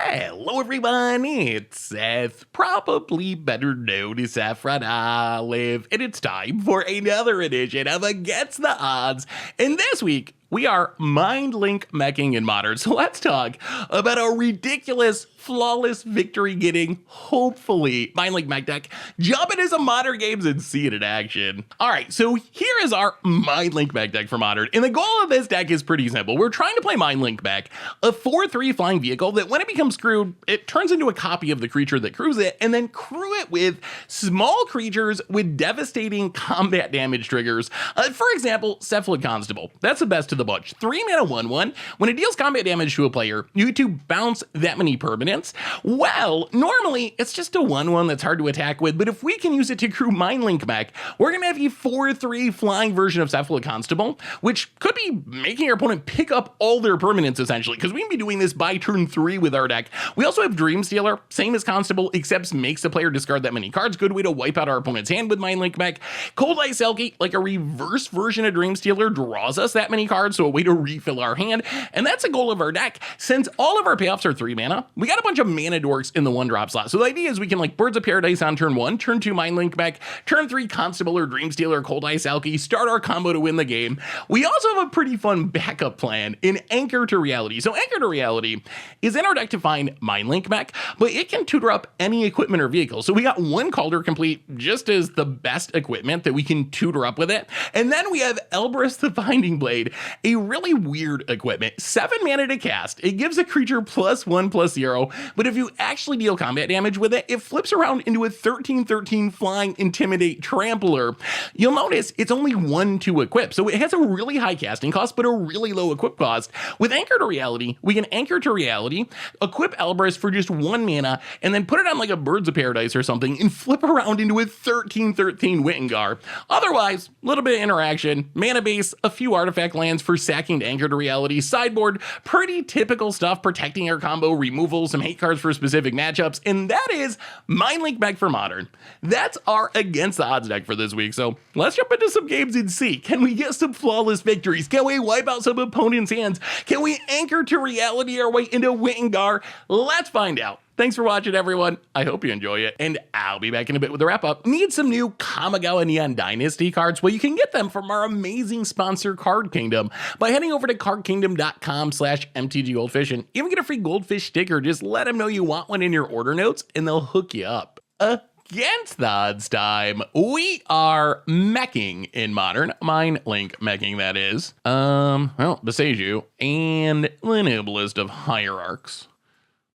Hello everyone, it's Seth, probably better known as Saffron Olive, and it's time for another edition of Against the Odds. And this week, we are Mindlink Meching in Modern, so let's talk about a ridiculous, flawless victory-getting, hopefully, Mindlink Mech deck. Jump into some Modern games and see it in action. Alright, so here is our Mindlink Mech deck for Modern, and the goal of this deck is pretty simple. We're trying to play Mindlink Mech, a 4/3 flying vehicle that when it becomes crewed, it turns into a copy of the creature that crews it, and then crew it with small creatures with devastating combat damage triggers. For example, Cephalid Constable. That's the best of the bunch. 3 mana 1/1. When it deals combat damage to a player, you get to bounce that many permanents. Well, normally it's just a 1/1 that's hard to attack with, but if we can use it to crew Mindlink Mech, we're gonna have a 4/3 flying version of Cephalid Constable, which could be making our opponent pick up all their permanents essentially, because we can be doing this by turn 3 with our deck. We also have Dream Stealer, same as Constable, except makes the player discard that many cards. Good way to wipe out our opponent's hand with Mindlink Mech. Cold Ice Selkie, like a reverse version of Dream Stealer, draws us that many cards, so a way to refill our hand, and that's a goal of our deck. Since all of our payoffs are 3 mana, we got a bunch of mana dorks in the 1-drop slot. So the idea is we can like Birds of Paradise on turn 1, turn 2 Mindlink Mech, turn 3 Constable or Dream Stealer, Cold Ice Selkie, start our combo to win the game. We also have a pretty fun backup plan in Anchor to Reality. So Anchor to Reality is in our deck to find Mindlink Mech, but it can tutor up any equipment or vehicle. So we got 1 Calder Complete just as the best equipment that we can tutor up with it. And then we have Elbrus the Binding Blade, a really weird equipment. 7 mana to cast. It gives a creature +1/+0, but if you actually deal combat damage with it, it flips around into a 13/13 flying Intimidate Trampler. You'll notice it's only 1 to equip, so it has a really high casting cost, but a really low equip cost. With Anchor to Reality, we can Anchor to Reality, equip Elbrus for just 1 mana, and then put it on like a Birds of Paradise or something, and flip around into a 13/13 Wittengar. Otherwise, a little bit of interaction, mana base, a few artifact lands for sacking to Anchor to Reality, sideboard, pretty typical stuff, protecting our combo, removal, some hate cards for specific matchups, and that is Mindlink Mech for Modern. That's our Against the Odds deck for this week, so let's jump into some games and see. Can we get some flawless victories? Can we wipe out some opponents' hands? Can we Anchor to Reality our way into Wittengar? Let's find out. Thanks for watching, everyone. I hope you enjoy it, and I'll be back in a bit with a wrap-up. Need some new Kamigawa Neon Dynasty cards? Well, you can get them from our amazing sponsor, Card Kingdom, by heading over to cardkingdom.com/MTGGoldfish, and even get a free Goldfish sticker. Just let them know you want one in your order notes, and they'll hook you up. Against the Odds time, we are meching in Modern, Mindlink Meching, that is. Well, Beseju and the Noblest of Hierarchs.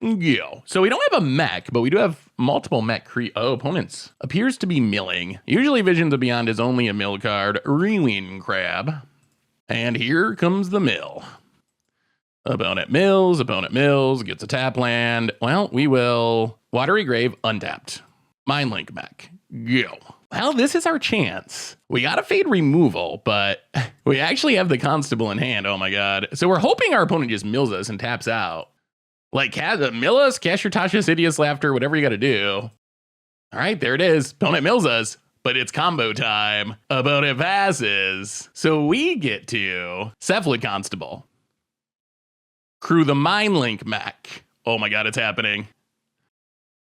Yo. So we don't have a mech, but we do have multiple mech opponents. Appears to be milling. Usually Visions of Beyond is only a mill card. Rewind Crab. And here comes the mill. Opponent mills, gets a tap land. Well, we will Watery Grave untapped. Mindlink Mech. Go. Well, this is our chance. We got a Fade Removal, but we actually have the Constable in hand. Oh my god. So we're hoping our opponent just mills us and taps out. Like, mill us, cast your Tasha's Hideous Laughter, whatever you gotta do. All right, there it is. Opponent mills us, but it's combo time. Opponent passes. So we get to Cephalid Constable. Crew the Mindlink Mech. Oh my god, it's happening.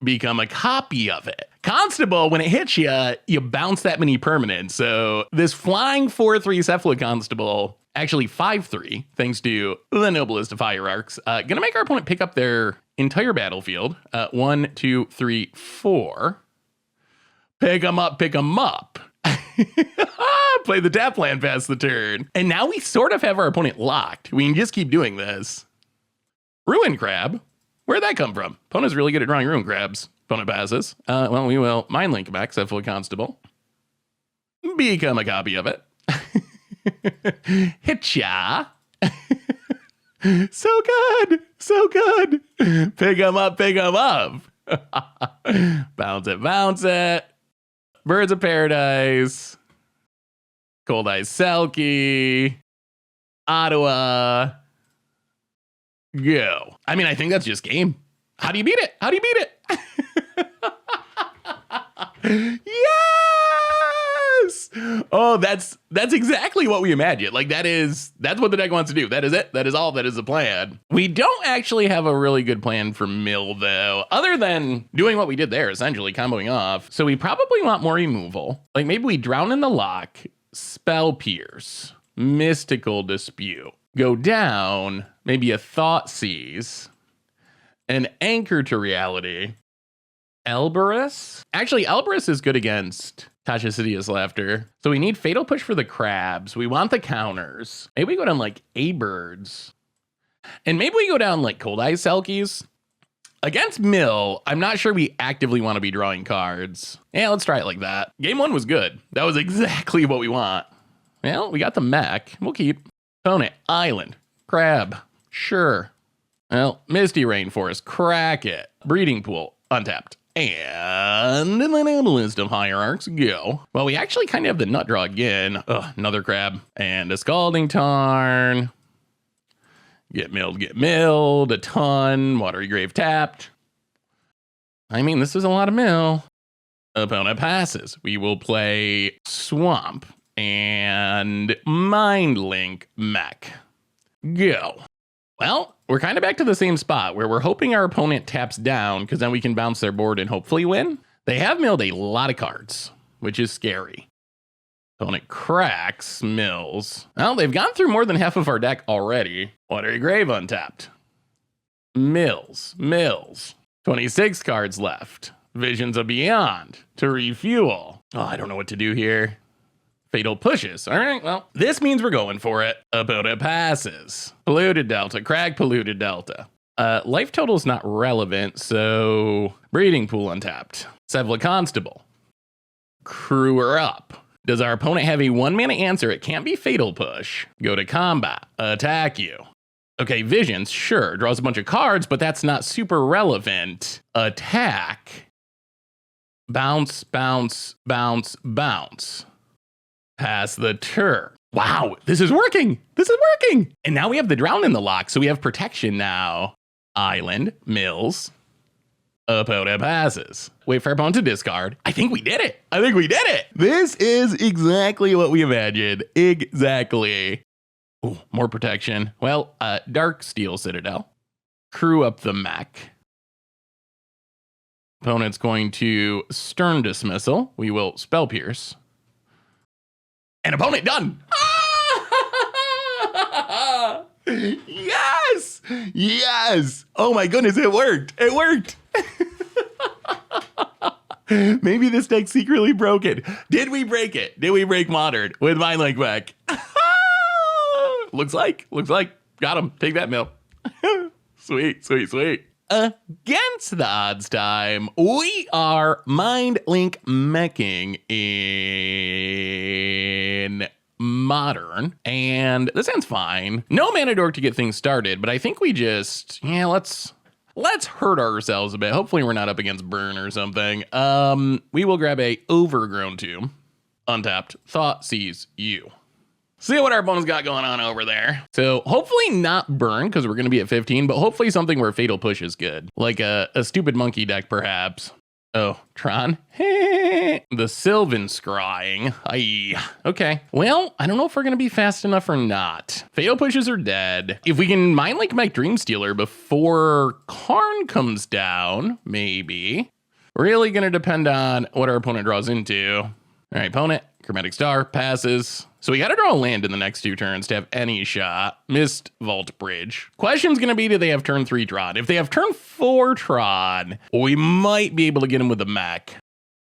Become a copy of it. Constable, when it hits you, you bounce that many permanents. So this flying 4/3 Cephalid Constable, actually 5/3, thanks to the Noblest of Hierarchs, gonna make our opponent pick up their entire battlefield. 1, 2, 3, 4. Pick them up, pick them up. Play the tap land past the turn. And now we sort of have our opponent locked. We can just keep doing this. Ruin Crab. Where'd that come from? Opponent's really good at drawing Ruin Crabs. Opponent passes. Well, we will Mindlink Mech, Cephalid Constable. Become a copy of it. Hitcha. So good. So good. Pick them up, pick them up. Bounce it, bounce it. Birds of Paradise. Cold Ice Selkie. Ottawa. Go. I mean, I think that's just game. How do you beat it? How do you beat it? Yes! Oh, that's exactly what we imagined. Like that's what the deck wants to do. That is it. That is all. That is the plan. We don't actually have a really good plan for Mill though, other than doing what we did there, essentially comboing off. So we probably want more removal. Like maybe we drown in the lock, Spell Pierce, Mystical Dispute, go down, maybe a Thought Seize, an Anchor to Reality, Elberus. Actually, Elberus is good against Tasha Sidious Laughter. So we need Fatal Push for the crabs. We want the counters. Maybe we go down like A-Birds. And maybe we go down like Cold Eyes Selkies. Against Mill, I'm not sure we actively want to be drawing cards. Yeah, let's try it like that. Game 1 was good. That was exactly what we want. Well, we got the mech. We'll keep. Opponent, Island, Crab, sure. Well, Misty Rainforest, crack it. Breeding Pool, untapped. And then the list of hierarchs go. Well, we actually kind of have the nut draw again. Ugh, another crab. And a Scalding Tarn. Get milled, a ton. Watery Grave tapped. I mean, this is a lot of mill. Opponent passes. We will play Swamp and Mindlink Mech. Go. Well, we're kind of back to the same spot where we're hoping our opponent taps down because then we can bounce their board and hopefully win. They have milled a lot of cards, which is scary. Opponent cracks, mills. Well, they've gone through more than half of our deck already. Watery Grave untapped. Mills. 26 cards left. Visions of Beyond to refuel. Oh, I don't know what to do here. Fatal Pushes. All right, well, this means we're going for it. Opponent passes. Polluted Delta, Crag Polluted Delta. Life total is not relevant, so Breeding Pool untapped. Cephalid Constable. Crew her up. Does our opponent have a 1-mana answer? It can't be Fatal Push. Go to combat. Attack you. Okay, Visions, sure. Draws a bunch of cards, but that's not super relevant. Attack. Bounce. Pass the turn. Wow, this is working. And now we have the Drown in the lock, so we have protection now. Island, mills. Opponent passes. Wait for our opponent to discard. I think we did it. This is exactly what we imagined. Exactly. Ooh, more protection. Well, Dark Steel Citadel. Crew up the mech. Opponent's going to Stern Dismissal. We will Spell Pierce. And opponent done. Yes. Oh my goodness, it worked. Maybe this deck's secretly broken. Did we break it? Did we break Modern with Mindlink Mech? Looks like. Got him. Take that, Mill. Sweet. Against the odds time, we are Mindlink Meching in Modern, and this ends fine. No mana dork to get things started, but I think we just, let's hurt ourselves a bit. Hopefully we're not up against Burn or something. We will grab a Overgrown Tomb, untapped, Thought Seize you. See what our opponent's got going on over there. So hopefully not Burn, because we're going to be at 15, but hopefully something where Fatal Push is good. Like a stupid monkey deck, perhaps. Oh, Tron. The Sylvan Scrying. Aye. Okay. Well, I don't know if we're going to be fast enough or not. Fatal Pushes are dead. If we can Mindlink Mech Dreamstealer before Karn comes down, maybe. Really going to depend on what our opponent draws into. All right, opponent. Chromatic Star passes. So we got to draw a land in the next 2 turns to have any shot. Missed Vault Bridge. Question's going to be, do they have turn 3 Tron? If they have turn 4 Tron, we might be able to get him with the mech.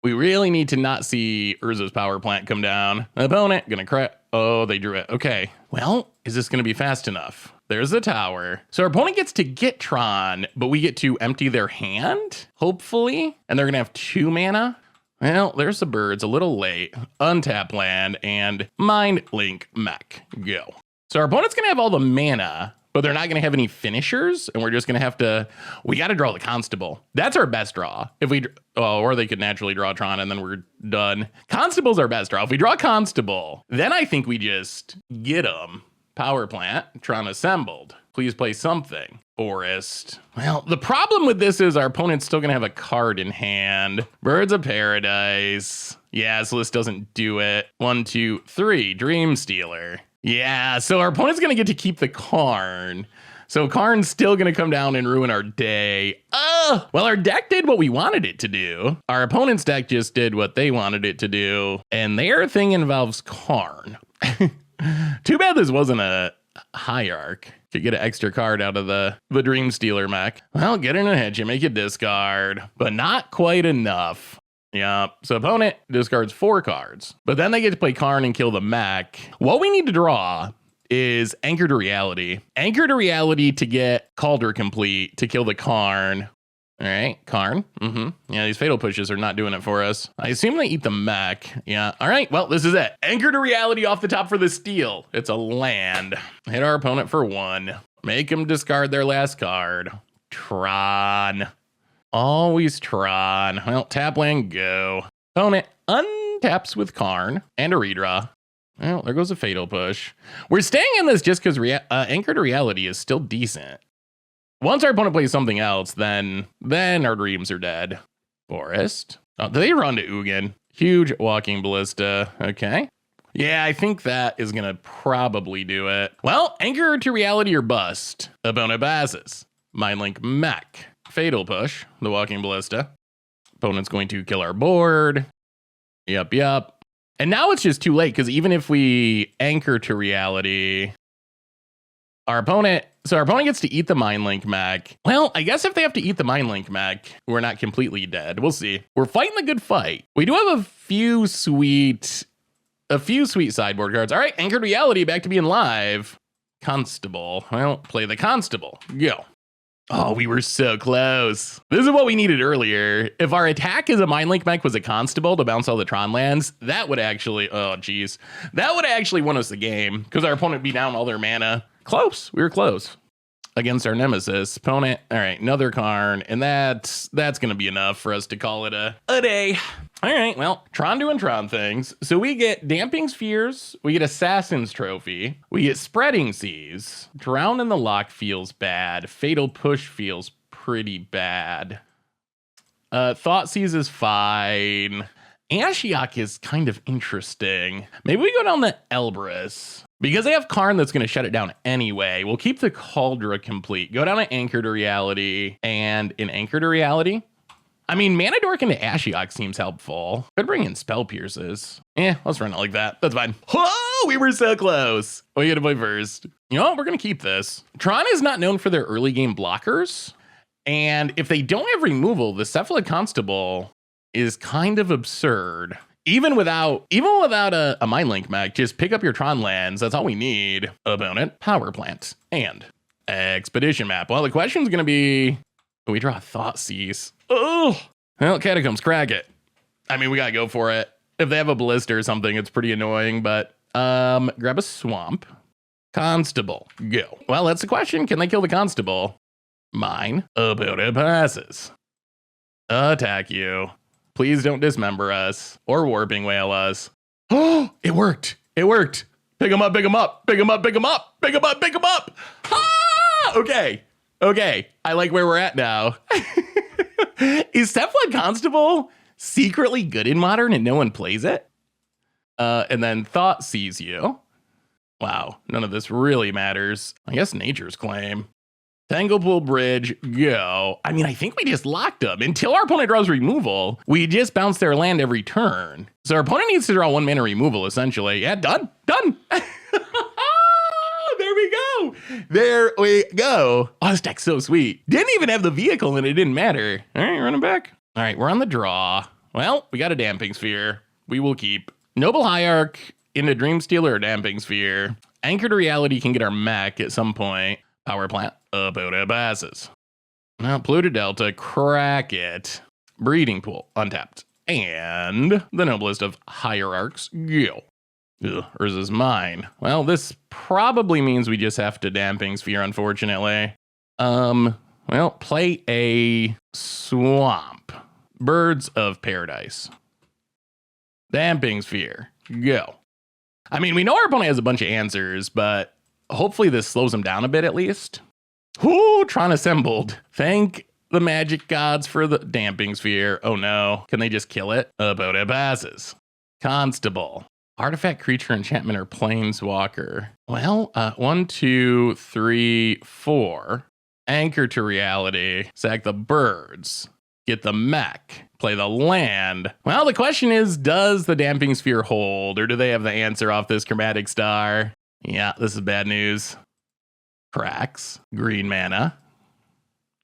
We really need to not see Urza's Power Plant come down. Opponent, gonna crack. Oh, they drew it. Okay. Well, is this going to be fast enough? There's the tower. So our opponent gets to get Tron, but we get to empty their hand, hopefully. And they're going to have 2 mana. Well, there's the birds, a little late. Untap land and Mindlink Mech. Go. So our opponent's going to have all the mana, but they're not going to have any finishers, and we're just going to have to... We got to draw the Constable. That's our best draw. If we... Oh, or they could naturally draw Tron, and then we're done. Constable's our best draw. If we draw Constable, then I think we just get them. Power Plant, Tron assembled. Please play something. Forest. Well, the problem with this is our opponent's still going to have a card in hand. Birds of Paradise. Yeah, so this doesn't do it. 1, 2, 3. Dream Stealer. Yeah, so our opponent's going to get to keep the Karn. So Karn's still going to come down and ruin our day. Well, our deck did what we wanted it to do. Our opponent's deck just did what they wanted it to do. And their thing involves Karn. Too bad this wasn't a Hierarch. Could get an extra card out of the Dream Stealer mech. Well, get in a hitch, you make it discard, but not quite enough. Yeah, so opponent discards 4 cards, but then they get to play Karn and kill the mech. What we need to draw is Anchor to Reality. Anchor to Reality to get Cauldron complete to kill the Karn. All right, Karn. Yeah, these fatal pushes are not doing it for us. I assume they eat the mech. Yeah, all right, well, this is it. Anchor to Reality off the top for the steal. It's a land. Hit our opponent for 1. Make them discard their last card. Tron. Always Tron. Well, tap land, go. Opponent untaps with Karn and a redraw. Well, there goes a fatal push. We're staying in this just because Anchor to Reality is still decent. Once our opponent plays something else, then our dreams are dead. Forest. Oh, they run to Ugin. Huge Walking Ballista. Okay. Yeah, I think that is going to probably do it. Well, Anchor to Reality or bust. Opponent passes. Mindlink Mech. Fatal push. The Walking Ballista. Opponent's going to kill our board. Yup. And now it's just too late, because even if we Anchor to Reality, our opponent gets to eat the Mindlink Mech. Well, I guess if they have to eat the Mindlink Mech, we're not completely dead. We'll see. We're fighting the good fight. We do have a few sweet sideboard cards. All right, Anchored Reality back to being live. Constable. Well, play the Constable. Go. Oh, we were so close. This is what we needed earlier. If our attack as a Mindlink Mech was a Constable to bounce all the Tron lands, that would actually, that would actually win us the game, because our opponent beat down all their mana. Close. We were close against our nemesis opponent. All right, another Karn, and that's going to be enough for us to call it a day. All right, well, Tron doing Tron things. So we get Damping Spheres, we get Assassin's Trophy, we get Spreading Seas. Drown in the Lock feels bad. Fatal Push feels pretty bad. Thought Seize is fine. Ashiok is kind of interesting. Maybe we go down the Elbrus. Because they have Karn that's going to shut it down anyway, we'll keep the Cauldron complete. Go down to Anchor to Reality. And in Anchor to Reality, I mean, Mana Dork into Ashiok seems helpful. Could bring in Spell Pierces. Let's run it like that. That's fine. Oh, we were so close. We had to play first. You know what? We're going to keep this. Tron is not known for their early game blockers. And if they don't have removal, the Cephalid Constable is kind of absurd. Even without a Mindlink Mech, just pick up your Tron lands. That's all we need. Opponent, Power Plant, and Expedition Map. Well, the question's going to be, we draw Thought Seize. Oh, well, Catacombs, crack it. I mean, we got to go for it. If they have a Ballista or something, it's pretty annoying, but grab a Swamp. Constable, go. Well, that's the question. Can they kill the Constable? Mine. Opponent passes. Attack you. Please don't dismember us or Warping Whale us. Oh, it worked. It worked. Pick him up, pick him up, pick him up, pick him up, pick him up, pick him up. Ah! Okay. I like where we're at now. Is Cephalid Constable secretly good in Modern and no one plays it? And then Thought Sees you. Wow, none of this really matters. I guess Nature's Claim. Tanglepool Bridge, go. I mean, I think we just locked them. Until our opponent draws removal, we just bounce their land every turn. So our opponent needs to draw 1 mana removal, essentially. Yeah, done. There we go. Oh, this deck's so sweet. Didn't even have the vehicle and it didn't matter. All right, running back. All right, we're on the draw. Well, we got a Damping Sphere. We will keep. Noble Hierarch into Dream Stealer or Damping Sphere. Anchor to Reality can get our mech at some point. Power Plant. Opponent passes. Now, Pluto Delta, crack it. Breeding Pool, untapped. And the Noblest of Hierarchs, go. Ugh, hers is mine. Well, this probably means we just have to Damping Sphere, unfortunately. Well, play a Swamp. Birds of Paradise. Damping Sphere, go. I mean, we know our opponent has a bunch of answers, but hopefully this slows him down a bit at least. Whoo, Tron assembled. Thank the magic gods for the damping sphere. Oh no, can they just kill it? Opponent passes. Constable. Artifact, creature, enchantment, or planeswalker. Well, 1, 2, 3, 4. Anchor to reality. Sack the birds. Get the mech. Play the land. Well, the question is, does the damping sphere hold, or do they have the answer off this chromatic star? Yeah, this is bad news. Cracks. Green mana.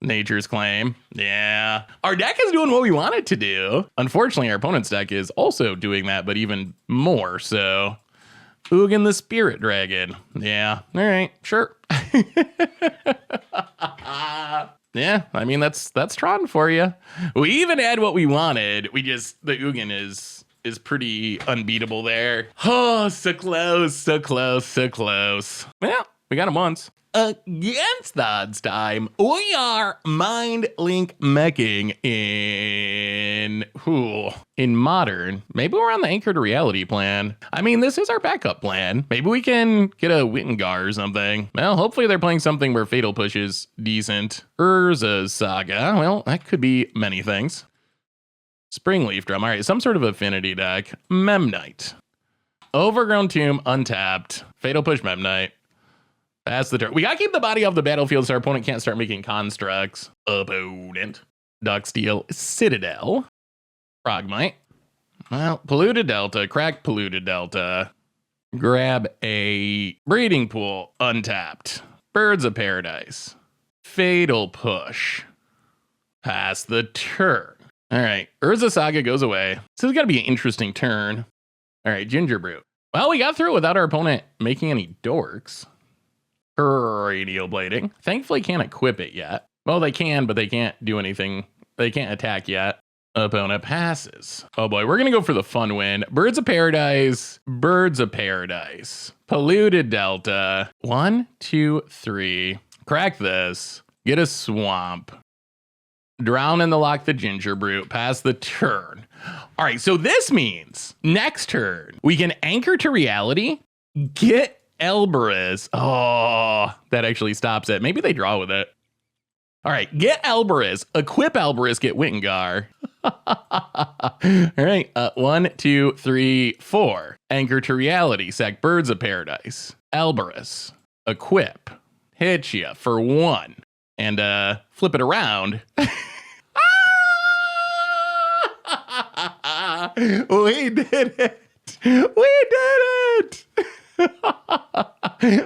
Nature's Claim. Yeah. Our deck is doing what we want it to do. Unfortunately, our opponent's deck is also doing that, but even more so. Ugin the Spirit Dragon. Yeah. All right. Sure. Yeah. I mean, that's Tron for you. We even had what we wanted. The Ugin is pretty unbeatable there. Oh, so close, so close, so close. Well, we got him once. Against the odds time, we are Mindlink Meching in Modern. Maybe we're on the Anchor to Reality plan. I mean, this is our backup plan. Maybe we can get a Wittengar or something. Well, hopefully they're playing something where Fatal Push is decent. Urza's Saga. Well, that could be many things. Springleaf Drum. All right, some sort of affinity deck. Memnite. Overgrown Tomb, untapped. Fatal Push Memnite. Pass the turn. We gotta keep the body off the battlefield so our opponent can't start making constructs. Opponent. Ducksteel Citadel. Frogmite. Well, Polluted Delta. Crack Polluted Delta. Grab a Breeding Pool. Untapped. Birds of Paradise. Fatal Push. Pass the turn. All right. Urza Saga goes away. This is gonna be an interesting turn. All right. Ginger Brew. Well, we got through it without our opponent making any dorks. Radio Blading. Thankfully can't equip it yet. Well, they can, but they can't do anything. They can't attack yet. Opponent passes. Oh boy, we're gonna go for the fun win. Birds of Paradise. Birds of Paradise. Polluted Delta. 1, 2, 3. Crack this. Get a swamp. Drown in the Lock the Ginger Brew. Pass the turn. All right, so this means next turn we can Anchor to Reality. Get Elberus. Oh, that actually stops it. Maybe they draw with it. All right, get Elberus. Equip Elberus. Get Wittengar. All right, 1, 2, 3, 4. Anchor to Reality. Sack Birds of Paradise. Elberus. Equip. Hit ya for 1. And flip it around. We did it. We did it.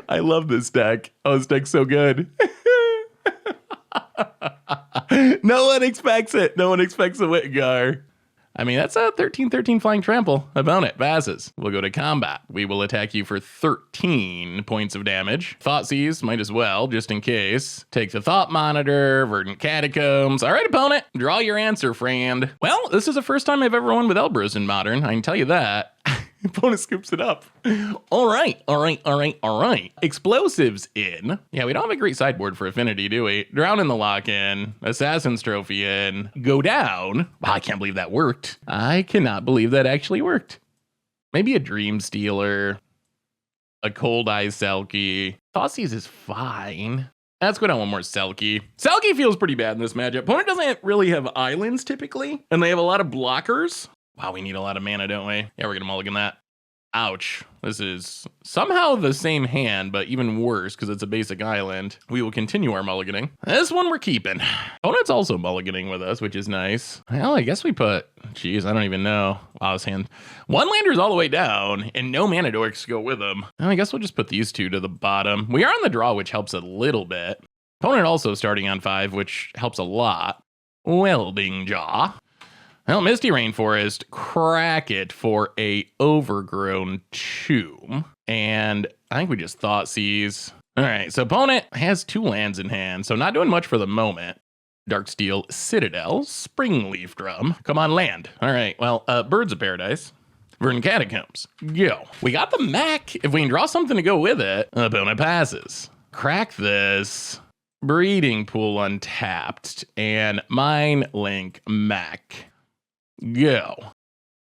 I love this deck. Oh, this deck's so good. No one expects it. No one expects a Wittengar. I mean, that's a 13-13 flying trample. Opponent passes. We'll go to combat. We will attack you for 13 points of damage. Thoughtseize, might as well, just in case. Take the Thought Monitor, Verdant Catacombs. All right, opponent, draw your answer, friend. Well, this is the first time I've ever won with Elberus in Modern. I can tell you that. Opponent scoops it up. All right. Explosives in. Yeah, we don't have a great sideboard for Affinity, do we? Drown in the Lock-in. Assassin's Trophy in. Go down. Wow, I can't believe that worked. I cannot believe that actually worked. Maybe a Dream Stealer. A Cold Eye Selkie. Thoughtseize is fine. Let's go down one more Selkie. Selkie feels pretty bad in this matchup. Opponent doesn't really have islands typically, and they have a lot of blockers. Wow, we need a lot of mana, don't we? Yeah, we're gonna mulligan that. Ouch. This is somehow the same hand, but even worse because it's a basic island. We will continue our mulliganing. This one we're keeping. Opponent's also mulliganing with us, which is nice. Well, I guess we put, geez, I don't even know. Wow, this hand. One lander's all the way down, and no mana dorks go with them. Well, I guess we'll just put these two to the bottom. We are on the draw, which helps a little bit. Opponent also starting on 5, which helps a lot. Welding Jaw. Well, Misty Rainforest, crack it for a Overgrown Tomb. And I think we just Thoughtseize. All right, so opponent has 2 lands in hand, so not doing much for the moment. Darksteel Citadel, Springleaf Drum. Come on, land. All right, well, Birds of Paradise. Verdant Catacombs. Go. We got the mech. If we can draw something to go with it, opponent passes. Crack this. Breeding Pool untapped. And Mindlink Mech. Go.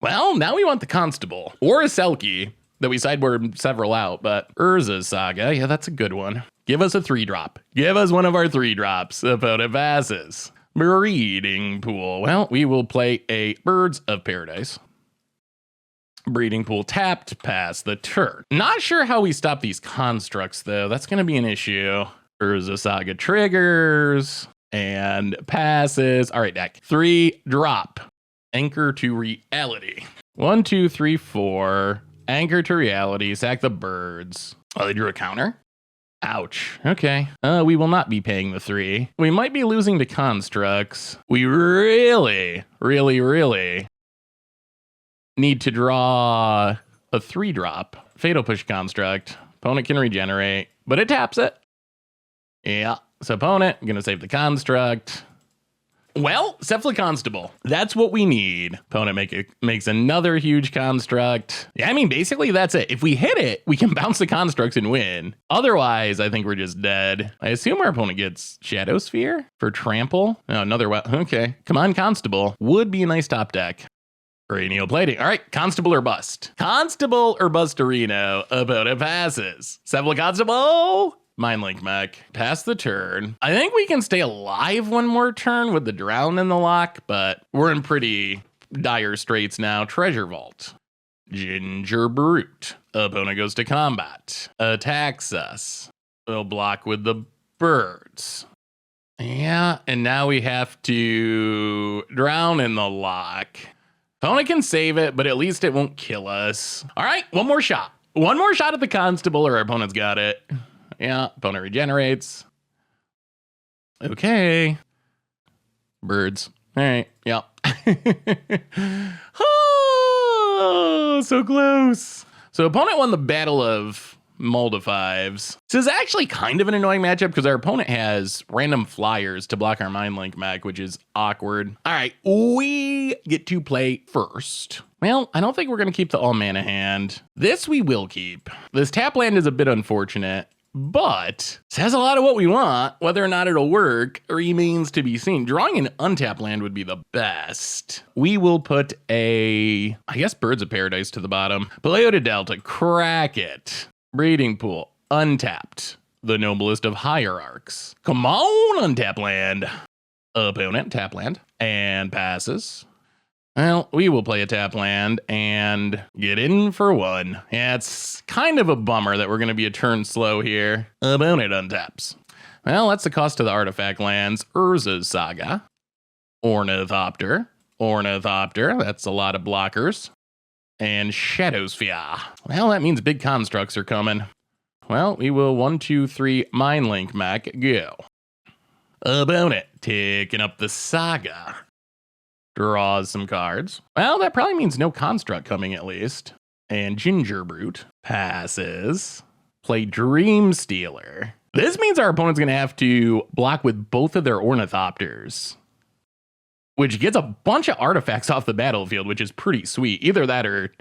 Well, now we want the Constable or a Selkie that we sideboard several out, but Urza's Saga, yeah, that's a good one. Give us a 3-drop. Give us one of our 3-drops. Opponent passes. Breeding Pool. Well, we will play a Birds of Paradise. Breeding Pool tapped, pass the turn. Not sure how we stop these constructs, though. That's going to be an issue. Urza Saga triggers and passes. All right, deck. 3-drop. Anchor to reality. 1, 2, 3, 4. Anchor to reality. Sack the birds. Oh, they drew a counter? Ouch. Okay. We will not be paying the 3. We might be losing to constructs. We really need to draw a 3-drop. Fatal Push construct. Opponent can regenerate, but it taps it. Yeah. So opponent, gonna save the construct. Well, Cephalid Constable. That's what we need. Opponent makes another huge construct. Yeah, I mean, basically that's it. If we hit it, we can bounce the constructs and win. Otherwise, I think we're just dead. I assume our opponent gets Shadow Sphere for trample. Oh, another okay. Come on, Constable. Would be a nice top deck. Cranial plating. All right, Constable or bust. Constable or Bustarino. Opponent passes. Cephalid Constable. Mindlink Mech. Pass the turn. I think we can stay alive one more turn with the drown in the lock, but we're in pretty dire straits now. Treasure Vault. Ginger Brute. Opponent goes to combat. Attacks us. We'll block with the birds. Yeah, and now we have to drown in the lock. Opponent can save it, but at least it won't kill us. All right, one more shot. One more shot at the Constable or our opponent's got it. Yeah, opponent regenerates. Okay. Birds. All right, yeah. Oh, so close. So opponent won the Battle of Moldifives. This is actually kind of an annoying matchup because our opponent has random flyers to block our Mindlink Mech, which is awkward. All right, we get to play first. Well, I don't think we're going to keep the all mana hand. This we will keep. This tap land is a bit unfortunate, but says a lot of what we want. Whether or not it'll work remains to be seen. Drawing an untapped land would be the best. We will put I guess Birds of Paradise to the bottom. Paleota Delta, crack it. Breeding Pool, untapped. The noblest of hierarchs. Come on, untap land. Opponent, tap land, and passes. Well, we will play a tap land and get in for 1. Yeah, it's kind of a bummer that we're going to be a turn slow here. Opponent untaps. Well, that's the cost of the artifact lands. Urza's Saga. Ornithopter. That's a lot of blockers. And Shadow Sphere. Well, that means big constructs are coming. Well, we will 1, 2, 3 Mindlink Mech go. Opponent taking up the Saga. Draws some cards. Well, that probably means no construct coming at least. And Ginger Brute passes. Play Dream Stealer. This means our opponent's going to have to block with both of their Ornithopters, which gets a bunch of artifacts off the battlefield, which is pretty sweet. Either that or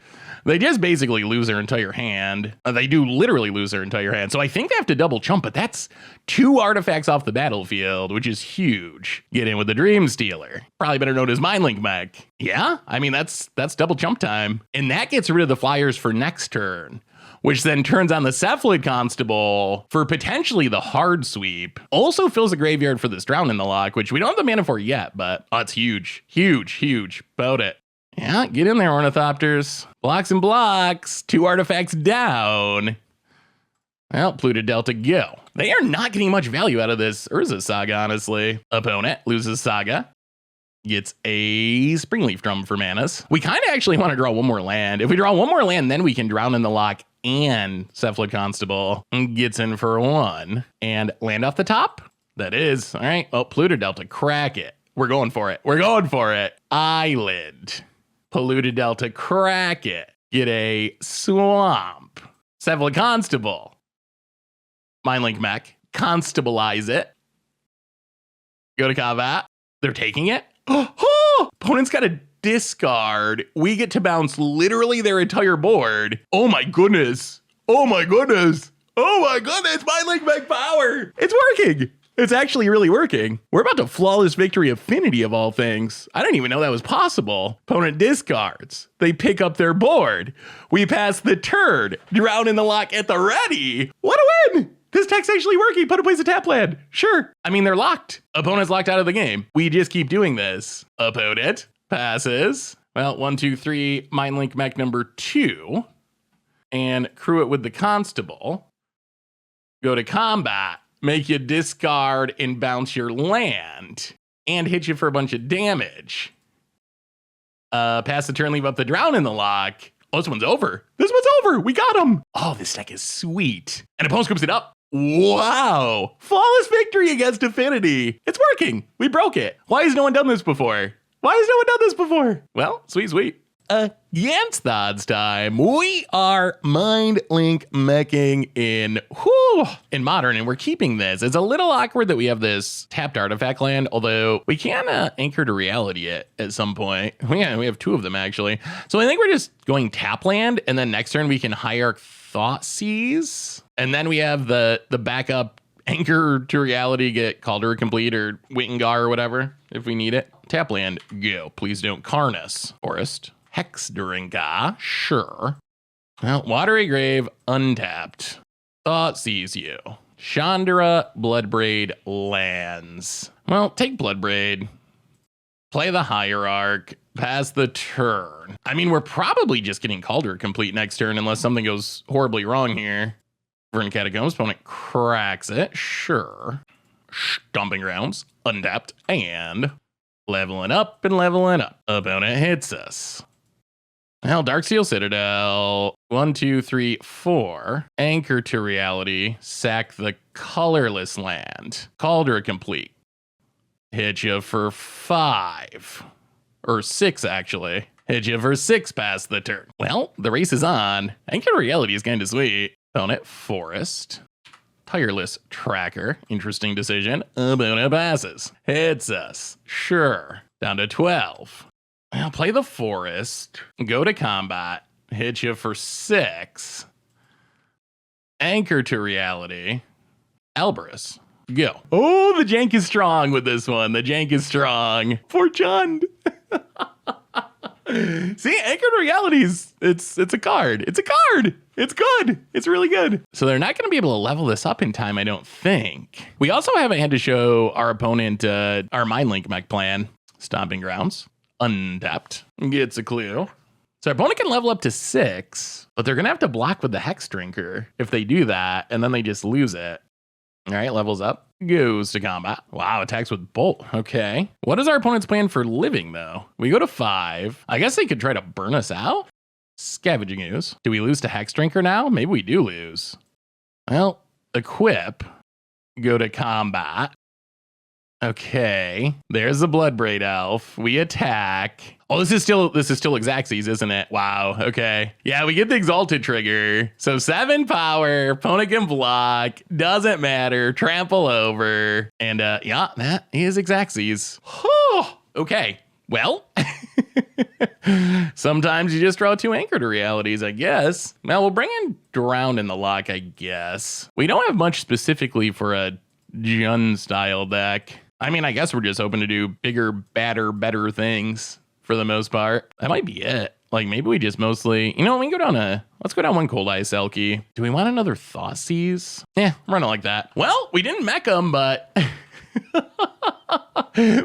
they just basically lose their entire hand. They do literally lose their entire hand. So I think they have to double chump, but that's 2 artifacts off the battlefield, which is huge. Get in with the Dream Stealer. Probably better known as Mindlink Mech. Yeah, I mean, that's double chump time. And that gets rid of the flyers for next turn, which then turns on the Cephalid Constable for potentially the hard sweep. Also fills the graveyard for this Drown in the Lock, which we don't have the mana for yet, but it's huge, huge, huge. About it. Yeah, get in there, Ornithopters. Blocks and blocks. 2 artifacts down. Well, Pluto Delta, go. They are not getting much value out of this Urza Saga, honestly. Opponent loses Saga. Gets a Springleaf Drum for manas. We kind of actually want to draw 1 more land. If we draw 1 more land, then we can Drown in the Lock and Cephalid Constable. Gets in for 1. And land off the top? That is. All right. Well, Pluto Delta, crack it. We're going for it. We're going for it. Island. Polluted Delta, crack it. Get a Swamp. Cephalid Constable. Mindlink Mech, Constabilize it. Go to combat. They're taking it. Oh, opponent's got a discard. We get to bounce literally their entire board. Oh my goodness. Oh my goodness. Oh my goodness. Mindlink Mech power. It's working. It's actually really working. We're about to flawless victory Affinity of all things. I didn't even know that was possible. Opponent discards. They pick up their board. We pass the turn. Drown in the Lock at the ready. What a win. This tech's actually working. Put in place a tap land. Sure. I mean, they're locked. Opponent's locked out of the game. We just keep doing this. Opponent passes. Well, 1, 2, 3, Mindlink Mech number 2. And crew it with the Constable. Go to combat. Make you discard and bounce your land. And hit you for a bunch of damage. Pass the turn, leave up the drown in the lock. Oh, this one's over. This one's over. We got him. Oh, this deck is sweet. And opponent scoops it up. Wow. Flawless victory against Affinity. It's working. We broke it. Why has no one done this before? Why has no one done this before? Well, sweet. Against the odds time, we are Mindlink Meching in Modern, and we're keeping this. It's a little awkward that we have this tapped artifact land, although we can anchor to reality it at some point. We have 2 of them, actually. So I think we're just going tap land, and then next turn we can Hierarch Thoughtseize, and then we have the backup anchor to reality, get Calder Complete or Wingar or whatever if we need it. Tap land, go. Please don't Karnas. Forest. Hexdrinka, sure. Well, Watery Grave, untapped. Thoughtseize you. Chandra, Bloodbraid, lands. Well, take Bloodbraid. Play the Hierarch. Pass the turn. I mean, we're probably just getting Calder Complete next turn unless something goes horribly wrong here. Verdant Catacombs, opponent cracks it, sure. Stomping Grounds, untapped, and leveling up and leveling up. Opponent hits us. Well, Darksteel Citadel, 1, 2, 3, 4. Anchor to reality, sack the colorless land. Calder Complete. Hit you for 5. Or 6, actually. Hit you for 6 past the turn. Well, the race is on. Anchor to reality is kind of sweet. Opponent Forest. Tireless Tracker. Interesting decision. Opponent passes. Hits us. Sure. Down to 12. Well, play the Forest, go to combat, hit you for 6, anchor to reality, Elbrus, go. Oh, the jank is strong with this one. The jank is strong. For Chund. See, anchor to reality is, it's a card. It's a card. It's good. It's really good. So they're not going to be able to level this up in time, I don't think. We also haven't had to show our opponent our Mindlink Mech plan. Stomping Grounds. Untapped. Gets a clue. So our opponent can level up to 6, but they're going to have to block with the Hex Drinker if they do that, and then they just lose it. All right, levels up. Goes to combat. Wow, attacks with Bolt. Okay. What is our opponent's plan for living, though? We go to 5. I guess they could try to burn us out? Scavenging Ooze. Do we lose to Hex Drinker now? Maybe we do lose. Well, equip. Go to combat. Okay, there's the Bloodbraid Elf. We attack. Oh, this is still Xaxes, isn't it? Wow, okay. Yeah, we get the Exalted trigger. So 7 power, opponent can block, doesn't matter, trample over. And yeah, that is Xaxes. Okay, well, sometimes you just draw 2 anchor to realities, I guess. Now we'll bring in Drowned in the Lock, I guess. We don't have much specifically for a Jund style deck. I mean, I guess we're just hoping to do bigger, badder, better things for the most part. That might be it. Like, maybe we just mostly, you know, let's go down 1 Cold Eye Selkie. Do we want another Thoughtseize? Yeah, run it like that. Well, we didn't mech them, but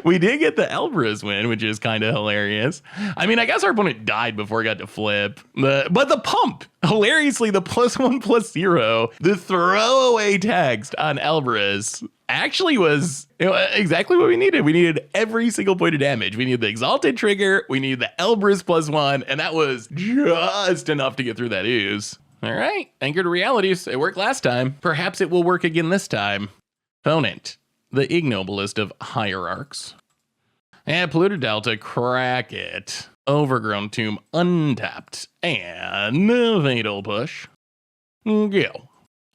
we did get the Elbrus win, which is kind of hilarious. I mean, I guess our opponent died before he got to flip. But the pump, hilariously, the +1/+0, the throwaway text on Elbrus actually was exactly what we needed. We needed every single point of damage. We needed the Exalted trigger, we needed the Elbrus +1, and that was just enough to get through that ooze. All right, anchor to realities. It worked last time. Perhaps it will work again this time. Opponent, the ignoblest of hierarchs. And Polluted Delta, crack it. Overgrown Tomb, untapped. And Fatal Push. Go.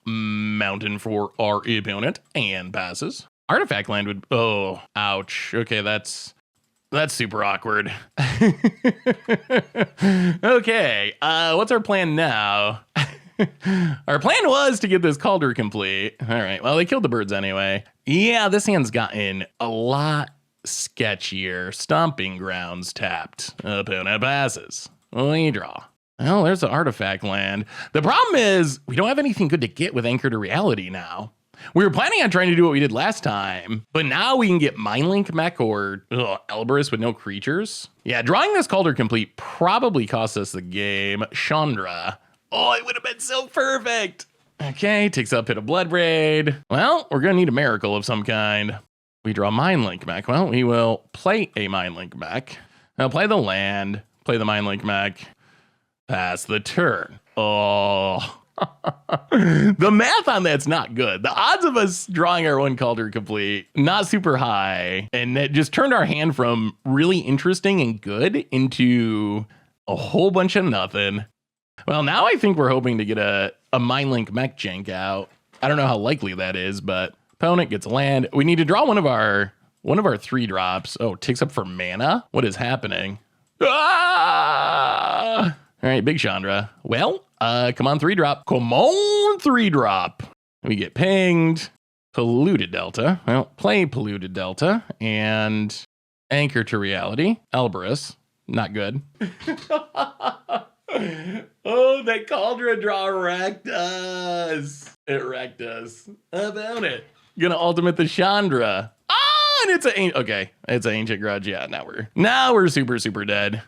Mountain for our opponent, and passes. Artifact land would, oh, ouch. Okay, that's super awkward. Okay, what's our plan now? Our plan was to get this Calder Complete. All right, well, they killed the birds anyway. Yeah, this hand's gotten a lot sketchier. Stomping Grounds tapped. Opponent passes. We draw. Well, there's the artifact land. The problem is we don't have anything good to get with Anchor to Reality now. We were planning on trying to do what we did last time, but now we can get Mindlink Mech or Elberus with no creatures. Yeah, drawing this Calder complete probably cost us the game. Chandra. Oh, it would have been so perfect. Okay, takes up hit a Blood Braid. Well, we're going to need a miracle of some kind. We draw Mindlink Mech. Well, we will play a Mindlink Mech. Now play the land, play the Mindlink Mech, pass the turn. Oh. The math on that's not good. The odds of us drawing our one Calder complete, not super high. And it just turned our hand from really interesting and good into a whole bunch of nothing. Well, now I think we're hoping to get a Mindlink Mech jank out. I don't know how likely that is, but opponent gets land. We need to draw one of our 3-drops. Oh, takes up for mana? What is happening? Ah! All right, big Chandra. Well, come on, 3-drop. Come on, 3-drop. We get pinged. Polluted Delta. Well, play Polluted Delta and Anchor to Reality. Elberus. Not good. Oh, that Cauldron draw wrecked us. It wrecked us. How about it? Gonna ultimate the Chandra. Oh, and it's an okay. It's an Ancient Grudge. Yeah, now we're super dead.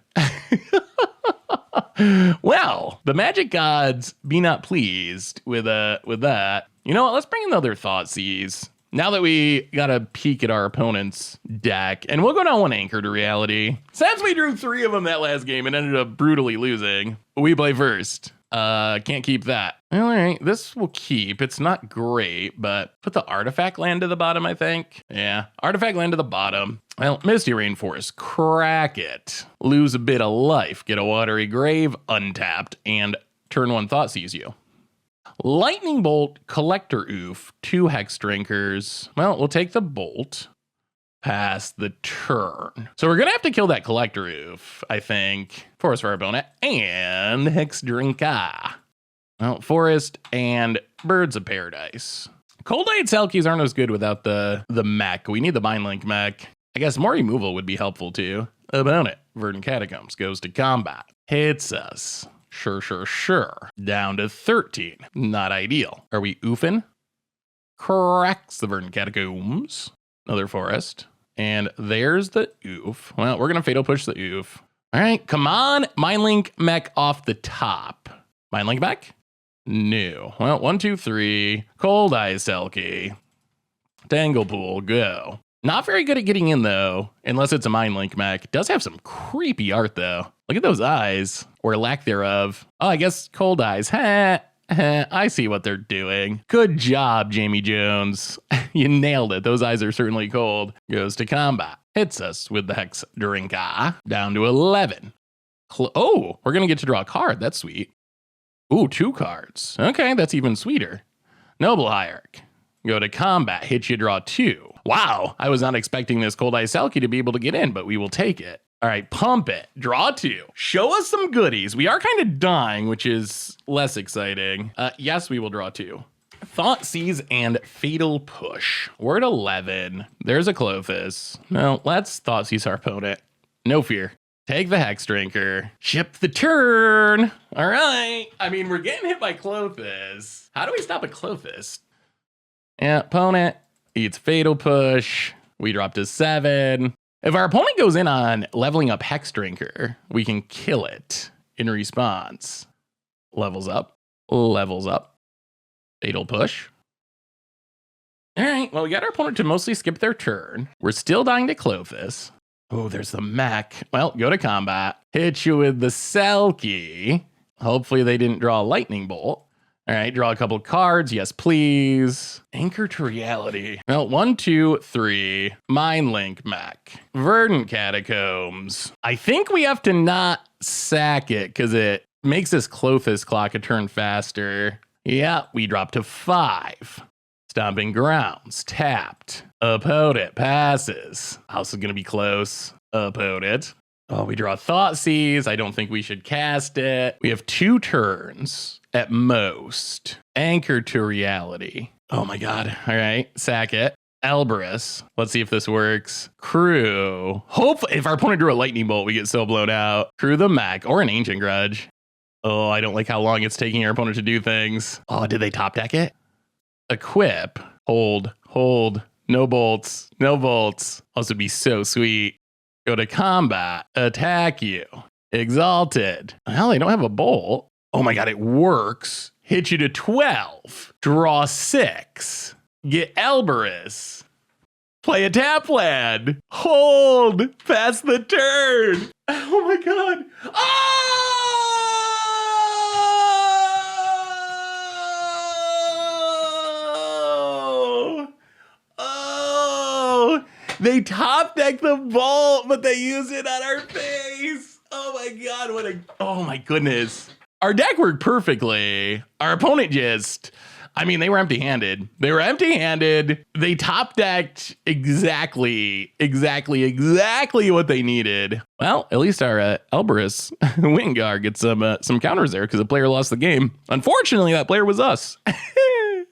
Well, the Magic Gods be not pleased with that. You know what? Let's bring another Thoughtseize. Now that we got a peek at our opponent's deck, and we'll go down one Anchor to Reality. Since we drew 3 of them that last game and ended up brutally losing, we play first. Can't keep that. All right, this will keep. It's not great, but put the artifact land to the bottom, I think. Yeah, artifact land to the bottom. Well, Misty Rainforest, crack it. Lose a bit of life, get a Watery Grave, untapped, and turn 1 Thoughtseize you. Lightning Bolt, Collector Oof, 2 Hex Drinkers. Well, we'll take the Bolt, pass the turn. So we're going to have to kill that Collector Oof, I think. Forest for our opponent, and Hex Drinker. Well, Forest and Birds of Paradise. Cold-Eyed Selkies aren't as good without the mech. We need the Mindlink Mech. I guess more removal would be helpful too. Opponent, Verdant Catacombs, goes to combat. Hits us. Sure. Down to 13. Not ideal. Are we oofing? Cracks the Verdant Catacombs. Another Forest. And there's the oof. Well, we're going to Fatal Push the oof. All right, come on. Mindlink Mech off the top. Mindlink Mech? No. Well, 1, 2, 3. Cold Eyes Selkie. Tanglepool, go. Not very good at getting in, though, unless it's a Mindlink Mech. It does have some creepy art, though. Look at those eyes, or lack thereof. Oh, I guess Cold Eyes. I see what they're doing. Good job, Jamie Jones. You nailed it. Those eyes are certainly cold. Goes to combat. Hits us with the Hex Drinker. Down to 11. Oh, we're going to get to draw a card. That's sweet. Ooh, 2 cards. Okay, that's even sweeter. Noble Hierarch. Go to combat. Hit you, draw 2. Wow, I was not expecting this Cold Eye Selkie to be able to get in, but we will take it. All right, pump it. Draw 2. Show us some goodies. We are kind of dying, which is less exciting. Yes, we will draw 2. Thoughtseize and Fatal Push. We're at 11. There's a Clothis. No, let's Thoughtseize our opponent. No fear. Take the Hex Drinker. Ship the turn. All right. I mean, we're getting hit by Clothis. How do we stop a Clothis? Yeah, opponent eats Fatal Push. We drop to 7. If our opponent goes in on leveling up Hex Drinker, we can kill it in response. Levels up. Fatal Push. All right, well, we got our opponent to mostly skip their turn. We're still dying to Clothis. Oh, there's the mech. Well, go to combat. Hit you with the Selkie. Hopefully they didn't draw a Lightning Bolt. All right, draw a couple cards. Yes, please. Anchor to Reality. Well, 1, 2, 3. Mindlink Mech. Verdant Catacombs. I think we have to not sack it because it makes this Clothis clock a turn faster. Yeah, we drop to 5. Stomping Grounds. Tapped. Opponent passes. House is going to be close. Opponent. Oh, we draw Thoughtseize. I don't think we should cast it. We have 2 turns at most. Anchor to Reality. Oh my God. All right. Sack it. Elberus. Let's see if this works. Crew. Hopefully, if our opponent drew a Lightning Bolt, we get so blown out. Crew the Mech or an Ancient Grudge. Oh, I don't like how long it's taking our opponent to do things. Oh, did they top deck it? Equip. Hold. No bolts. No bolts. Also would be so sweet. Go to combat. Attack you. Exalted. Well, they don't have a bolt. Oh my god, it works. Hit you to 12. Draw 6. Get Elberus. Play a tap land. Hold. Pass the turn. Oh my god. Oh! They top deck the bolt, but they use it on our face. Oh my god, oh my goodness. Our deck worked perfectly. Our opponent they were empty-handed. They top decked exactly what they needed. Well, at least our Elberus Wingar gets some counters there because the player lost the game. Unfortunately, that player was us.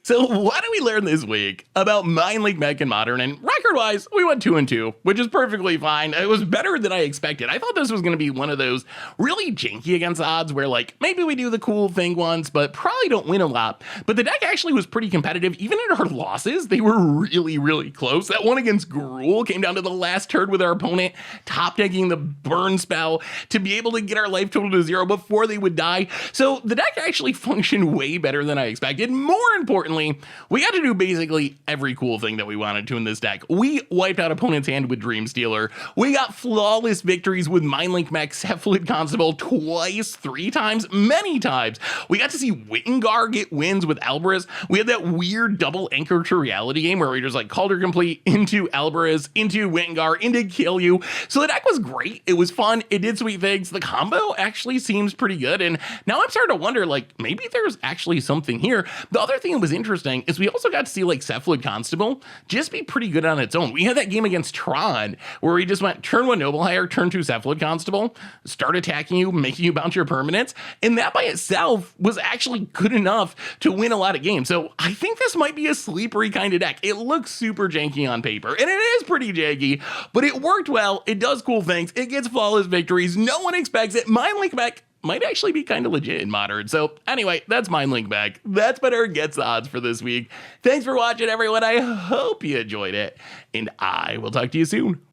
So what did we learn this week about Mindlink Mech and Modern? And record-wise, we went 2-2, which is perfectly fine. It was better than I expected. I thought this was going to be one of those really janky against odds where, like, maybe we do the cool thing once, but probably don't win a lot. But the deck actually was pretty competitive. Even in our losses, they were really close. That one against Gruul came down to the last turn with our opponent top-decking the burn spell to be able to get our life total to 0 before they would die. So the deck actually functioned way better than I expected. More importantly, we got to do basically every cool thing that we wanted to in this deck. We wiped out opponent's hand with Dream Stealer. We got flawless victories with Mindlink Mech, Cephalid, Constable twice, 3 times, many times. We got to see Wingar get wins with Elberus. We had that weird double anchor to reality game where we just like Calder Complete into Elberus, into Wingar, into Kill You. So the deck was great. It was fun. It did sweet things. The combo actually seems pretty good. And now I'm starting to wonder, like, maybe there's actually something here. The other thing that was interesting is we also got to see like Cephalid Constable just be pretty good on its own. We had that game against Tron where we just went turn 1 Noble Hire, turn 2 Cephalid Constable, start attacking you, making you bounce your permanents, and that by itself was actually good enough to win a lot of games. So I think this might be a sleepery kind of deck. It looks super janky on paper, and it is pretty janky, but it worked well. It does cool things. It gets flawless victories. No one expects it. Mindlink Mech might actually be kind of legit in Modern. So anyway, that's Mindlink Mech. That's been our Gets the Odds for this week. Thanks for watching, everyone. I hope you enjoyed it, and I will talk to you soon.